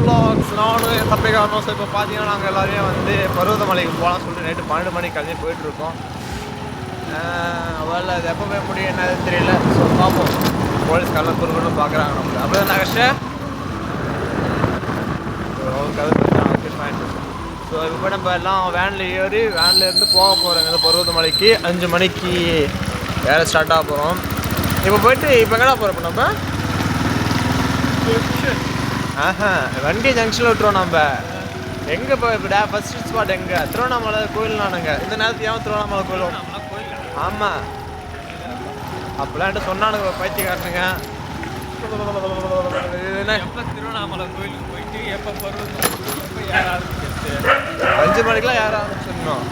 vlogs. நானும் என் தம்பிக்காரனும் இப்போ பார்த்தீங்கன்னா நாங்கள் எல்லாருமே வந்து பருவதமலைக்கு போகலாம் சொல்லிட்டு நைட்டு 12 மணிக்கு கிளம்பி போயிட்டுருக்கோம். அவள் அது எப்போ போய் முடியும் என்னது தெரியல. ஸோ பார்ப்போம். போலீஸ்காரெலாம் குறுக்கணும் பார்க்குறாங்க நம்மளை. அப்படியே நகர்ஷ ஸோ இப்போ நம்ம எல்லாம் வேனில் ஏறி வேன்லேருந்து போக போகிறோங்க இந்த பருவதமலைக்கு. 5 மணிக்கு வேலை ஸ்டார்ட் ஆக போகிறோம். இப்போ போயிட்டு இப்போ எங்கடா போகிறப்ப நம்ம வண்டி ஜங்ஷனில் விட்டுருவோம். நம்ம எங்கே போய் இப்போ ஃபஸ்ட் ஸ்பாட் எங்கே திருவண்ணாமலை கோயில் நானுங்க. இந்த நேரத்துக்கு ஏன் திருவண்ணாமலை கோயில்? ஆமாம் அப்போலாம் சொன்னானுங்க பைத்தியக்காரனுங்க. எப்போ திருவண்ணாமலை கோயிலுக்கு போயிட்டு எப்போ பருவம் 5 மணிக்கெலாம் ஏற ஆரம்பிச்சிடணும்.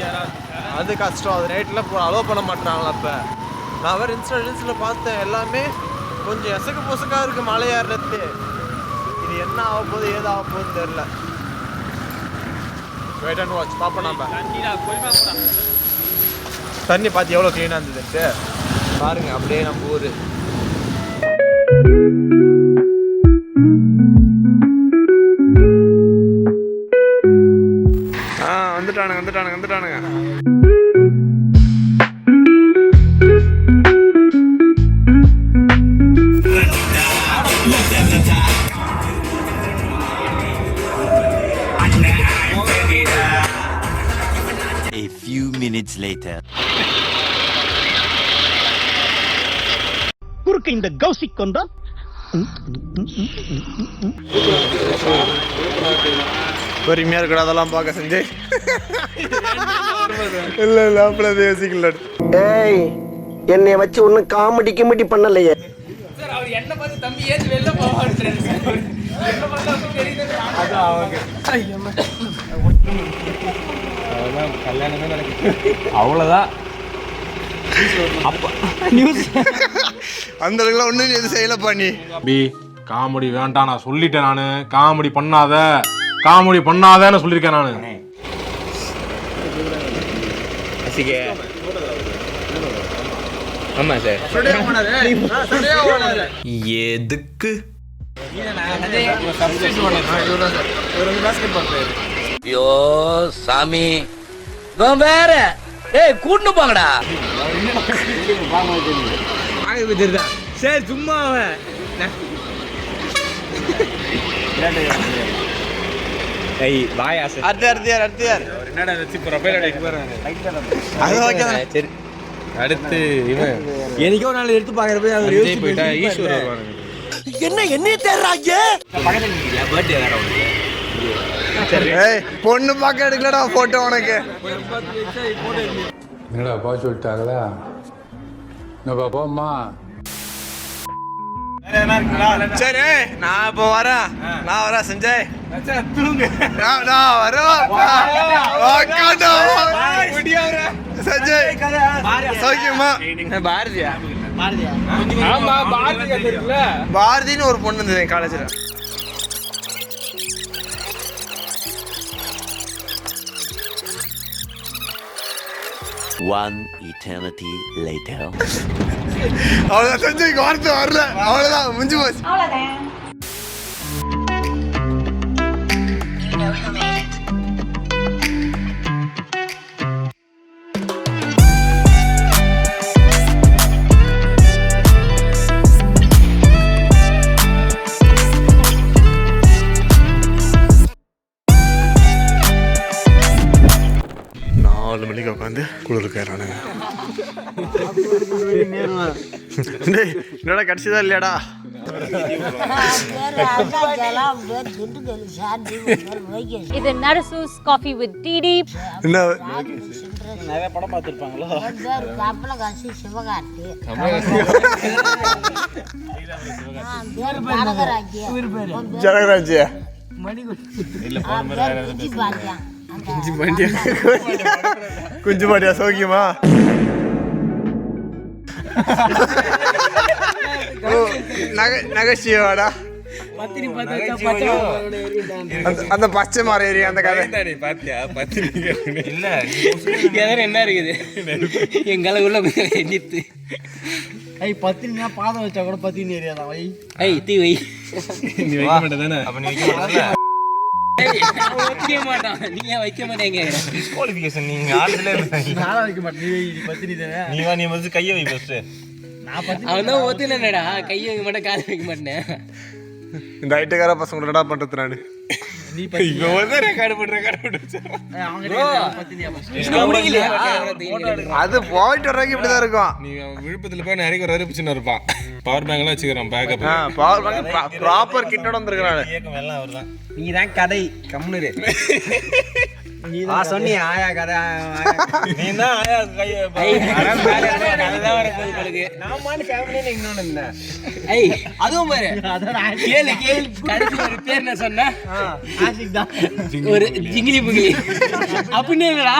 யாராவது அது கஷ்டம். அது நைட்டில் அலோவ் பண்ண மாட்டாங்களா? அப்போ நான் வேறு ரீல்ஸில் பார்த்தேன். எல்லாமே கொஞ்சம் எசக்கு பொசக்காக இருக்குது மலை ஏறுறது. இது என்ன ஆக போகுது ஏது ஆக போகுதுன்னு தெரில. வெயிட் அண்ட் வாட்ச் பார்ப்போம். நம்ம தண்ணி பார்த்து எவ்வளோ க்ளீனாக இருந்ததுன்ட்டு பாருங்க. அப்படியே நம்ம ஊர் வந்துட்டானுங்க. A few minutes later. குறுக்கு இந்த கௌசிக் கொண்டான். பொறுமையா இருக்கடா அதெல்லாம் பார்க்க செஞ்சு. இல்ல அப்படியே யோசிக்கல. ஏய் என்னை வச்சு ஒன்னும் காமெடி பண்ணலையே. என்ன பார்த்து தம்பி ஏன் வெளில போவான்னு கல்யாணமே நடக்குது. அவ்வளோதான். அந்த அளவுக்குலாம் ஒன்றும் எது செய்யலப்பா நீ. பி காமெடி வேண்டாம் நான் சொல்லிட்டேன். நான் காமெடி பண்ணாதன்னு சொல்லியிருக்கேன் நான். ஆமா சார். எதுக்கு ஐயோ சாமி வேற கூட்டு போங்கடா. சரி சும்மா அடுத்து இவன் எனக்கோ நாள் எடுத்து பாக்குறப்ப ஈஸ்வரர் என்ன தேடுறாங்க. பொண்ணு பார்க்க எடுக்கலடா போட்டோ உனக்கு. என்னடா போக சொல்லிட்டாங்களா? என்னப்பா போம்மா. சரி நான் இப்போ வரேன். சஞ்சய் நான் வரேன். சஞ்சய் சௌக்கியமா? பாரதின்னு ஒரு பொண்ணு இருந்தது என் காலேஜில். One eternity later. அவ்வளோதான் சஞ்சய்க்கு வார்த்தை வரல. அவ்வளோதான் முடிஞ்சு போச்சு. மணிக்கு உட்காந்து குளிர்க்காரானுங்க. என்னடா கடிச்சுதான் இல்லையாடா? இது நரசூஸ் காஃபி வித் டிடி. நிறைய படம் பார்த்துருப்பாங்களோ. ஜனகராஜ் குஞ்சு பாண்டியா சௌக்கியமா? நகைச்சுவாடா அந்த பச்சை மரம் ஏறி அந்த கதை என்ன இருக்குது எங்களை உள்ள எண்ணித்து ஐய் பத்தினியா பாதம் வச்சா கூட பத்தினி ஏரியாதான் வை. ஏய் தீ வை. நீ வைக்க மாட்டேதானே? அப்ப நீ வைக்க மாட்டீங்களா? வைக்க மாட்டான். நீ ஏன் வைக்க மாட்டேங்க? குவாலிஃபிகேஷன் நீங்க ஆளுல நானும் வைக்க மாட்டேன். நீ வை, நீ பத்தினி தானே. நீ வந்து கையை வை ஃபர்ஸ்ட். நான் பத்தினி. அவன் தான் ஒத்துனடா. கை வைக்க மாட்டேன், கால் வைக்க மாட்டேன். இந்த ஐட்டக்கார பசங்க என்னடா பண்றது நானு? நீ பத்தினி. இங்க வந்து ரெக்கார்ட் போட்டு அவங்க பத்தினியா பஸ். அது போயிட்டு வர்றதுக்கு இப்படிதான் இருக்கும். நீ விழுப்புரத்துல போய் நிறைய ஒரு பிரச்சனை இருப்பான். பவர் பேங்க் எல்லாம் வச்சுக்கிறோம் பேக்கப். பவர் பேங்க் ப்ராப்பர் கிட்டோட வந்திருக்கானே. ஏக்கம் எல்லாம் அவர்தான். நீ தான் கதை கம்முனு. நீ தான் சொன்னியா ஆயா கதை. நீ தான் ஆயா கையை அதுதான் வர போகுது உங்களுக்கு. நான் மாட்டு ஃபேமிலில இன்னொன்னு இல்ல. ஏய் அதுவும் பாரு. கேளு கடைசி ஒரு பேர் என்ன சொன்ன? ஆஷிக் தான். ஒரு ஜிங்கிலி புகிலி. அப்படினே இல்லடா.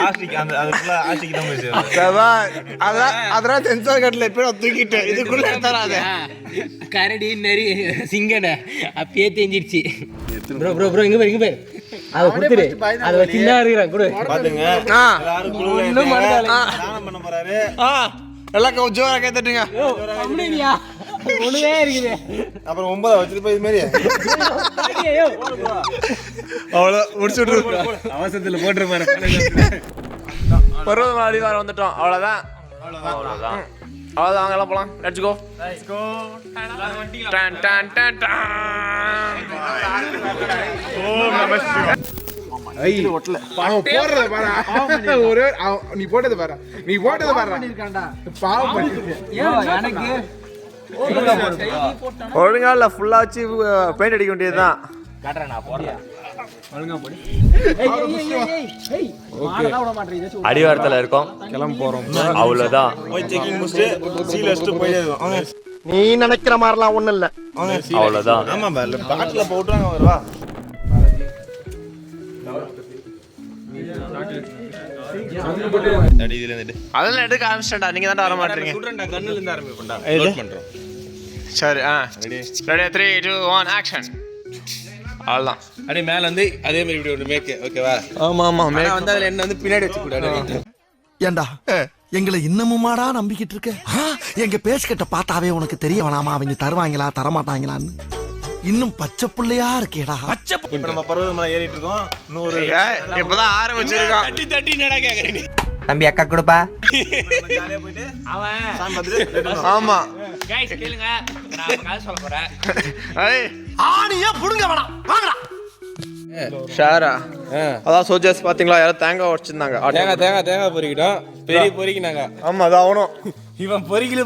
ஆஷிக் அது ஃபுல்லா ஆஷிக் தான் பேசுறாரு. அதான் சென்சார் கட்ல எப்போ தூக்கிட்டு இதுக்குள்ள தராதே. கரடி நரி சிங்கன அப்பயே தெரிஞ்சிருச்சு. ப்ரோ இங்க பாரு. அத குடுத்துரு. அத வச்சு தான் இருக்கறேன் குடு. பாத்துங்க. எல்லாரும் குழுல தானம் பண்ண போறாரு. எல்லாம் ஜோரா கேத்துட்டுங்க. அப்படியா? ஒண்ணுவே இருக்குது. அப்புறம் 9 வச்சிட்டு போய் இது மாதிரி. அவ்வளோ முடிச்சுட்டு அவசரத்துல போட்டு பாரு. பருவத அடி வர வந்துட்டோம். அவ்வளவுதான். அவ்வளவுதான் அங்கெல்லாம் போலாம். Let's go. Done done done done. ஓ நமஸ்தே. ஐய் பாவம் போறத பாரு. ஒரே நீ போட்டத பாரு. இருக்கான்டா. பாவம் பண்ணிட்டு. எனக்கு ஒழுங்கா இல்ல ஃபுல்லா வச்சு பெயிண்ட் அடிக்க வேண்டியதுதான். காட்றேன் நான் போறேன். அடிவாரத்துல இருக்கோம். கிளம்ப போறோம். அவ்வளவுதான். போய் செக்கிங் முடிச்சிட்டு சீல் வச்சிட்டு போயிட்டே இருக்கோம். நீ நினைக்கிற மாதிரிலாம் ஒண்ணும் இல்ல. அவ்வளவுதான். ஆமா பாட்டில போட்டுறாங்க வருவா. அதெல்லாம் எடுக்க ஆரம்பிச்சிட்டா. நீங்க தான் வர மாட்டீங்க. கண்ணுல இருந்து ஆரம்பிப்போம்டா. பண்றோம். சரி ரெடி 3 2 1 ஆக்ஷன். அவ்வளவுதான். அப்படியே மேல வந்து அதே மாதிரி இப்படி ஒரு மேக். ஓகேவா? ஆமா வந்து அதுல என்ன வந்து பின்னாடி வச்சு கூடாது. ஏண்டா எங்களை இன்னமுமாடா நம்பிக்கிட்டு இருக்க? எங்க பேசிக்கிட்ட பார்த்தாவே உனக்கு தெரிய வேணாமா அவங்க தருவாங்களா தரமாட்டாங்களான்னு? இன்னும் பச்சை புள்ளையா இருக்கேடா. இப்ப நம்ம பர்வதமலை ஏறிட்டு இருக்கோம். 100 இப்பதான் ஆரம்பிச்சிருக்கோம். தட்டி நடா கேக்குறீங்க. தம்பி அக்கா கொடுப்பா. ஜாலியா போயிட்டு அவன் சாமி பார்த்துட்டு. ஆமா गाइस கேளுங்க. நான் கால் சொல்ல போறேன். ஏய் ஆணியா புடுங்க வேணாம். வாங்கடா. ஷாரா அதான் சோஜஸ் பாத்தீங்களா? யாரும் தேங்காய் உடைச்சிருந்தாங்க. தேங்காய் பொறிக்கிட்டோம். பெரிய பொறிக்கினாங்க. ஆமா அது அவனும். இவன் பொறிக்கல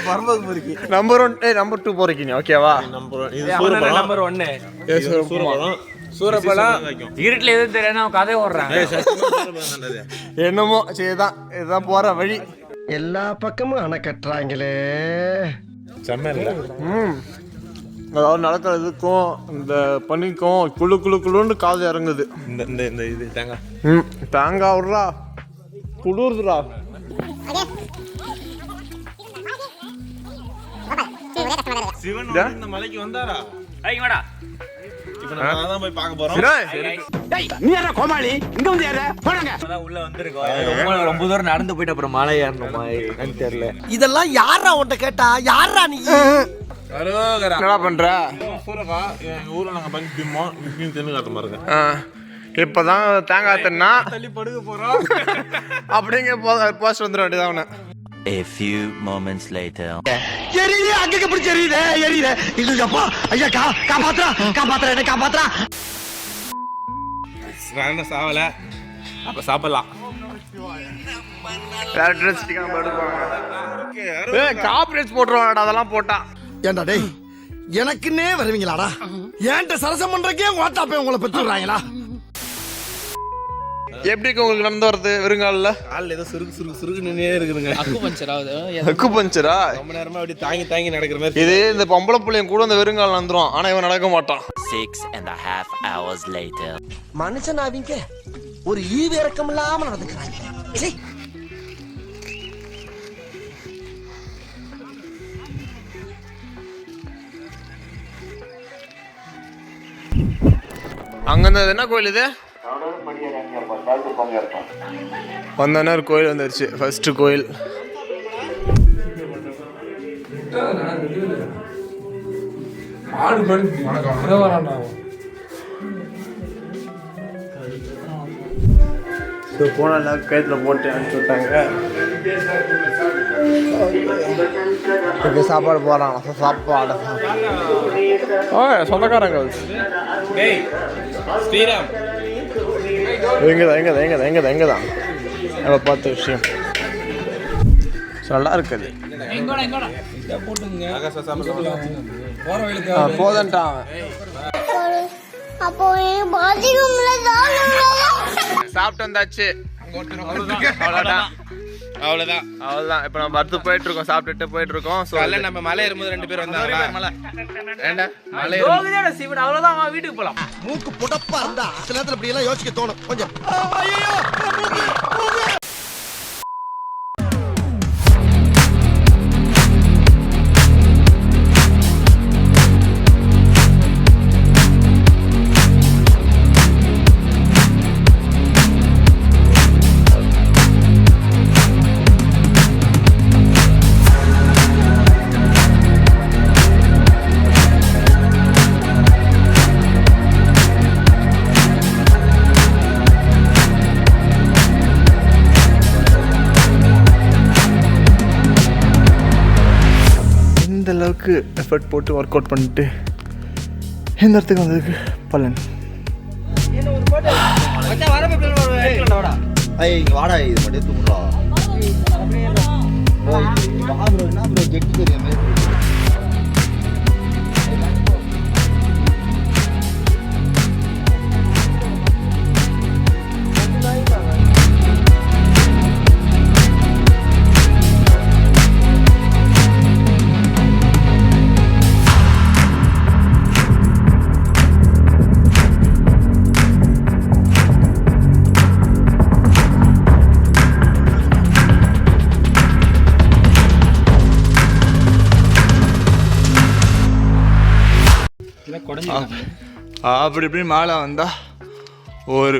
பரம்பக்கு பொறிக்கி. நம்பர் 1 நம்பர் 2 போறீங்க. ஓகேவா? நம்பர் 1 சூரப்பழம். இருட்டுல எதுவும் தெரியாம அவன் கதை ஓடுறான். என்னமோ சரிதான். இதுதான் போற வழி. எல்லா பக்கமும் அணை கட்டுறாங்களே. செம்மல்ல. அதாவது நடக்கிற இதுக்கும் இந்த பனிக்கும் குளுன்னு காது இறங்குது. இந்த இது தேங்காய். தேங்காய் விட்றா குளிர்துடா. சிவன் இந்த மலைக்கு வந்தாரா? ஐய் வாடா. இப்ப நம்ம அதான் போய் பார்க்க போறோம். நீ யாரா கோமாளி? இங்க வந்து யாரா? போடுங்க. உள்ள வந்திருக்கோம். ரொம்ப தூரம் நடந்து போயிட்டு அப்புறம் மலை ஏறணுமா என்னன்னு தெரியல. இதெல்லாம் யாரா உன்கிட்ட கேட்டா? யாரா நீ? அரோகரா. என்னடா பண்ற? சூரகா எங்க ஊர்ல நாங்க பண்ணி திம்மோம். இப்பயும் தென்னு காட்ட மாருங்க. இப்பதான் தேங்காய் தின்னா தள்ளி படுக்க போறோம். அப்படிங்க போஸ்ட் வந்துட வேண்டியதான் அவனை. A few moments later. எரியுது அங்க பிடிச்சி எரியுது. இல்லப்பா ஐயா காப்பாத்துறா என்ன காப்பாத்துறா. நான் சாவல. அப்ப சாப்பிடலாம். கார்பரேட் போட்டுருவாங்கடா அதெல்லாம் போட்டா. ஏண்டா டேய் எனக்குன்னே வருவீங்களாடா? ஏன்ட்ட சரசம் பண்றக்கே வாட்டாப்பே உங்களை பெற்றுறாங்களா? எப்படி உங்களுக்கு நடந்து வருது வெறுங்காலில்? காலில் ஏதோ சுருக்கு நின்னே இருக்குதுங்க. அக்கு பஞ்சரா? ரொம்ப நேரமா அப்படி தாங்கி நடக்கிற மாதிரி. இதே இந்த பொம்பளை பிள்ளையும் கூட இந்த வெறுங்கால் நடந்துரும். ஆனா இவன் நடக்க மாட்டான். 6.5 hours later. மனுஷன் அவங்க ஒரு ஈவு இறக்கம் இல்லாம நடந்துக்கிறாங்க. அங்க இருந்தது என்ன கோயில் இது? வந்தனர் கோயில் வந்துருச்சு. ஃபர்ஸ்ட் கோயில் ஆடு படுத்து வரான்டா. ஸோ போன கயிற்றுல போட்டு அனுப்பிச்சி விட்டாங்க. இப்போ சாப்பாடு போகிறாங்க. சாப்பாடு சொந்தக்காரங்க ஸ்ரீராம் எங்கே தான் நம்ம பார்த்த விஷயம் நல்லா இருக்குது. போதன்ட்டான் சாப்பிட்டு வந்தாச்சு. அவ்வளோதான். இப்போ நம்ம அடுத்து போயிட்டு இருக்கோம். சாப்பிட்டுட்டு போயிட்டு இருக்கோம். ஸோ நம்ம மலை ஏறும்போது 2 பேர் வந்தாங்க. அவ்வளோதான், வீட்டுக்கு போகலாம். மூக்கு புடப்பா இருந்தா சில நேரத்துல இப்படி எல்லாம் யோசிக்க தோணும் கொஞ்சம். இந்த அளவுக்கு எஃபர்ட் போட்டு ஒர்க் அவுட் பண்ணிட்டு இந்த இடத்துக்கு வந்ததுக்கு பலன். வாடா இது மட்டும் தூங்குறா. ஜெட்டி தெரியாம அப்படி இப்படி மேலே வந்தால் ஒரு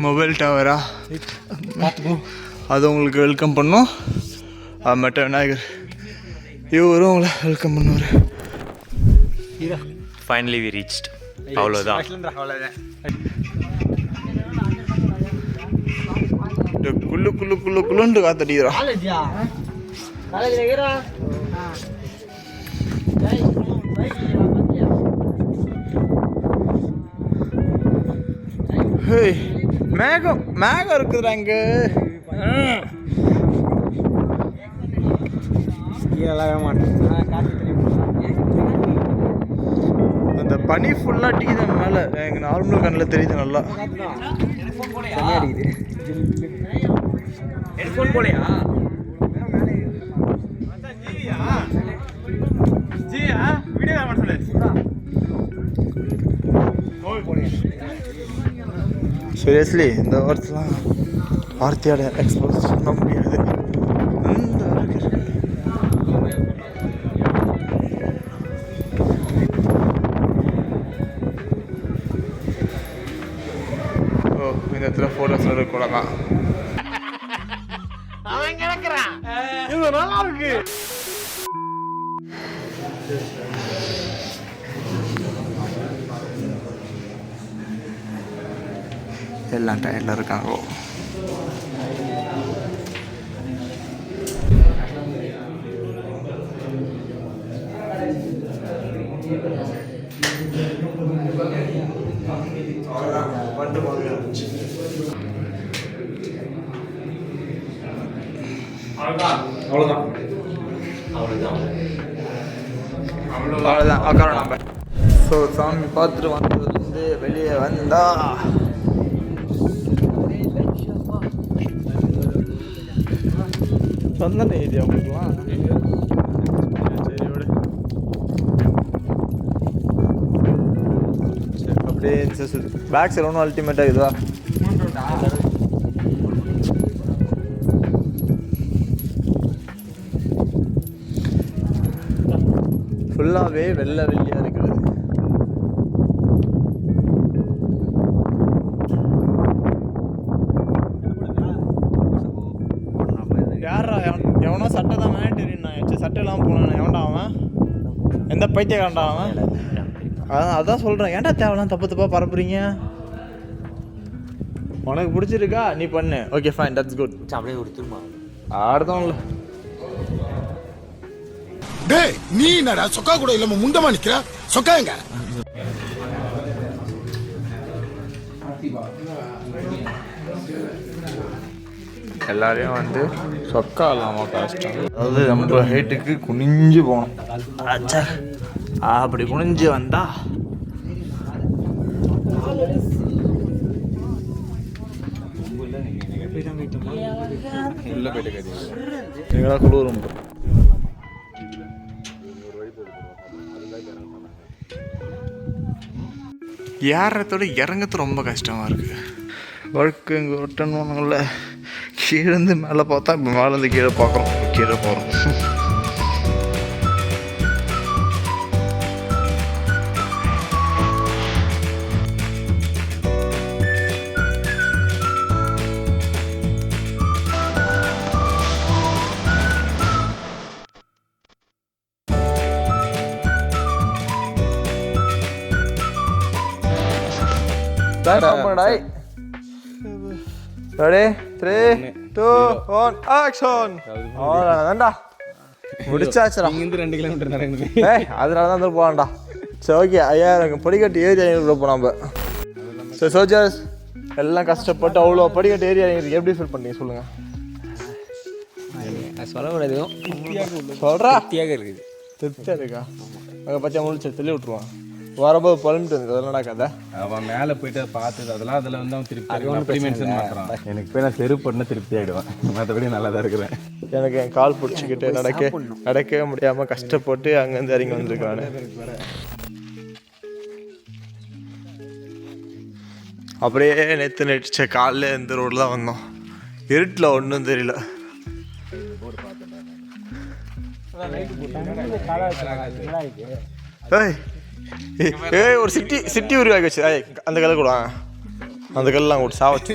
மொபைல் டவரா அது உங்களுக்கு வெல்கம் பண்ணும். மற்ற விநாயகர் இவரும் உங்களை வெல்கம் பண்ணுவார். Finally we reached. அவ்வளோதான். குள்ளுண்டு காத்தடிக்கிறா. மேகம் இருக்குதுடா இங்க. அந்த பனி ஃபுல்லா அடிக்குது மேல. எங்க நார்மல் கண்ணில் தெரியுது நல்லா. சீரியஸ்லி இந்த வார்த்தைலாம் வார்த்தையோட எக்ஸ்போஸ் பண்ண முடியாது. இந்த இடத்துல ஃபோட்டோஸ் எடுக்கலாம். இது நல்லா இருக்கு. எல்லாம் டயர்டில் இருக்காங்க. அவ்வளோதான் உட்காரோம் நம்ம. ஸோ சாமி பார்த்துட்டு வந்ததுலேருந்து வெளியே வந்தா சொந்த ஏரியா உங்களுக்குலாம். சரி விடு. சரி அப்படியே பேக் சைடு ஒன்றும் அல்டிமேட்டாக இதுவா ஃபுல்லாகவே வெள்ளை வெள்ளையாக இருக்கிறது. யாரா எவனோ சட்டை தான் மேனிட்டரின் ஆயிடுச்சு, சட்டை இல்லாமல் போனான். எவன்டா அவன்? எந்த பைத்தியக்காரன்டா அவன்? அதான் சொல்கிறேன், ஏன்டா தேவைலாம் தப்பு தப்பாக பரப்புறீங்க? உனக்கு பிடிச்சிருக்கா நீ பண்ணு. Okay fine, that's good. அப்படியே கொடுத்துருமா ஆடுதான் இல்லை. டேய் நீ என்னடா சொக்கா கூட இல்லாம முண்டமா நிக்கிற? சொக்கா எங்க? எல்லாரையும் வந்து சொக்கா இல்லாமல் கஷ்டம். அதாவது நம்ம ஹைட்டுக்கு குனிஞ்சு போகணும். அச்சா அப்படி குனிஞ்சு வந்தா நீங்களா குளிரும். ஏறத்தோட இறங்கிறது ரொம்ப கஷ்டமாக இருக்குது. ஒர்க்கு இங்கே ஒட்டணும்ல, கீழேருந்து மேலே பார்த்தா இப்போ மேலேருந்து கீழே பார்க்குறோம், கீழே போகிறோம். Ready? 3, 2, 1, action! அவ்வளோதான்டா, முடிச்சாச்சுடா. இங்கேருந்து 2 கிலோமீட்டர் நடக்குது. அதனால தான் வந்து போகலாம்டா. சரி ஓகே, 5000 படிக்கட்டு ஏறி இறங்கிட்டு போனோம் நம்ம. சரி சோல்ஜர்ஸ் எல்லாம் கஷ்டப்பட்டு அவ்வளோ படிக்கட்டு ஏறி இறங்கிருக்கு. எப்படி ஃபீல் பண்ணீங்க சொல்லுங்கள்? சொல்லக்கூடாது, சொல்கிறா திருப்தியாக இருக்குது. திருப்தியாக இருக்கா? அங்கே பச்சை முடிச்சு தள்ளி விட்ருவான். வரும்போது புலம்பிட்டு வந்து அதெல்லாம் நடக்காத. அவன் மேலே போயிட்டு பார்த்தது அதெல்லாம் அதில் வந்து அவன் திருப்தி மென்ஷன் பண்ணுறான். எனக்கு போய் நான் செருப்பு பண்ண திருப்தி ஆகிடுவேன். மற்றபடி நல்லா தான் இருக்கிறேன். எனக்கு என் கால் பிடிச்சிக்கிட்டு நடக்கவே முடியாமல் கஷ்டப்பட்டு அங்கேருந்து இறங்கி வந்திருக்கானு. அப்படியே நேற்று நடிச்ச காலில் இந்த ரோடில் தான் வந்தோம். இருட்டில் ஒன்றும் தெரியல. ஏய் ஒரு சிட்டி உருவாக்கி வச்சு அந்த கல்லை கூட அந்த கல்லாம் கூட சாவச்சு.